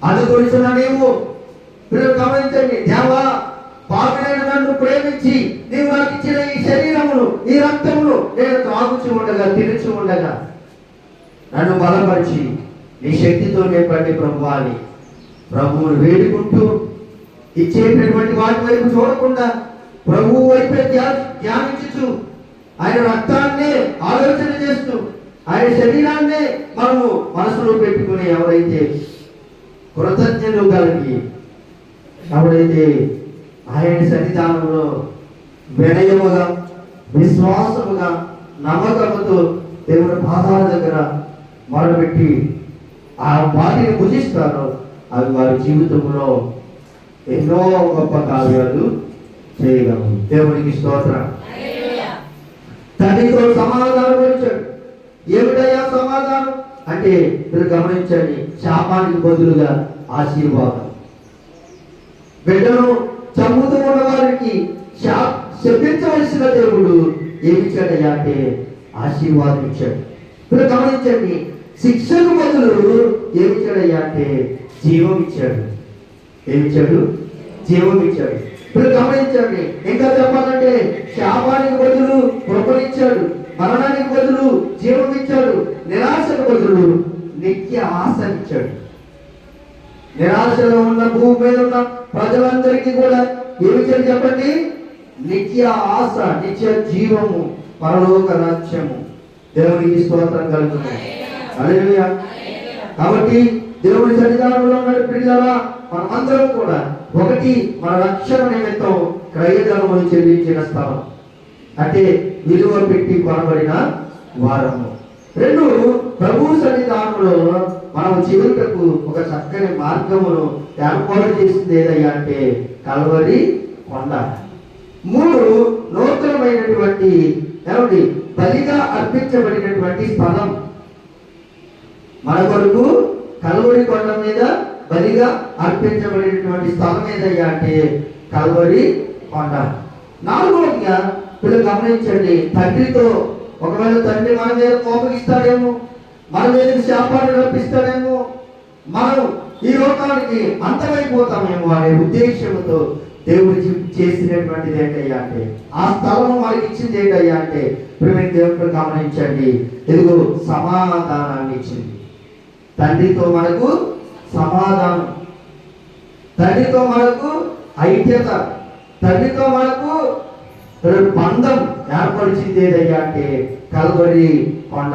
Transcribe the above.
అది గురించిన నీవు మీరు గమనించండి. దేవా, పాపినైన నన్ను ప్రేమించి నీవు నాకు ఇచ్చిన ఈ శరీరమును, ఈ రక్తమును నేను త్రాగుచు ఉండగా, తినుచు ఉండగా నన్ను బలపరిచి నీ శక్తితో నింపండి ప్రభువా అని ప్రభువును వేడుకుంటూ, ఇచ్చేటటువంటి వాటి వైపు చూడకుండా ప్రభువు వైపే ధ్యానించుచు, ఆయన రక్తాన్నే ఆలోచన చేస్తూ, ఆయన శరీరాన్నే మనము మనసులో పెట్టుకుని ఎవరైతే కృతజ్ఞతలు కలిగి, ఎవరైతే ఆయన సన్నిధానంలో వినయముగా, విశ్వాసముగా, నమ్మకముతో దేవుని పాదాల దగ్గర మొదలుపెట్టి ఆ వాటిని భుజిస్తారో అవి వారి జీవితంలో ఎన్నో గొప్ప కార్యాలు చేయగలము. దేవునికి స్తోత్రం. తండ్రితో సమాధానం వచ్చాడు. ఏమిటయ్యా సమాధానం అంటే మీరు గమనించండి, శాపానికి బదులుగా ఆశీర్వాదం. బిడ్డను చంపుతూ ఉన్న వారికి శపించవలసిన దేవుడు ఏమిచ్చాడయ్యా అంటే ఆశీర్వాదం ఇచ్చాడు. మీరు గమనించండి, శిక్షకు బదులు ఏమిచ్చాడయ్యా అంటే జీవం ఇచ్చాడు. ఏమిచ్చాడు? జీవం ఇచ్చాడు. ఇప్పుడు గమనించండి, ఇంకా చెప్పాలంటే శాపానికి బదులు కృపనిచ్చాడు, మరణానికి బదులు జీవం ఇచ్చాడు, నిరాశకు బదులు నిత్య ఆశనిచ్చాడు. నిరాశలో ఉన్న భూమి మీద ఉన్న ప్రజలందరికీ కూడా ఏమిచ్చాడు చెప్పండి? నిత్య ఆశ, నిత్య జీవము, పరలోక రాజ్యము. దేవునికి స్తోత్రం కలుగుతుంది. హల్లెలూయా. కాబట్టి దేవుని సన్నిధానంలో ఉన్న పిల్లలా మనమందరం కూడా ఒకటి, మన రక్షణ నిమిత్తం క్రయధనములు చెల్లించిన స్థలం అంటే విలువ పెట్టి కొనబడిన వారము. రెండు, ప్రభు సన్నిధానంలో మనం చివరికి ఒక చక్కని మార్గమును ఏర్పాటు చేసింది ఏదయ్యా అంటే కల్వరి కొండ. మూడు, నూతనమైనటువంటి ఏమండి బలిగా అర్పించబడినటువంటి స్థలం. మన కొరకు కల్వరి కొండ మీద బలిగా అర్పించబడినటువంటి స్థలం ఏదయ్యా అంటే కల్వరి కొండ. నాలుగోదిగా వీళ్ళు గమనించండి, తండ్రితో ఒకవేళ తండ్రి మన మీద కోపగిస్తాడేమో, మన మీద శాపాన్ని రప్పిస్తాడేమో, మనం ఈ లోకానికి అంతమైపోతామేమో అనే ఉద్దేశంతో దేవుడు చేసినటువంటిది ఏంటయ్యా అంటే, ఆ స్థలము మనకి ఇచ్చింది ఏంటయ్యా అంటే ప్రేమ దేవుడు గమనించండి, ఇదిగో సమాధానాన్ని ఇచ్చింది. తండ్రితో మనకు సమాధానం, తండ్రితో మనకు ఐక్యత, తండ్రితో మనకు బంధం ఏర్పరిచింది ఏదయ్యా అంటే కల్వరి కొండ.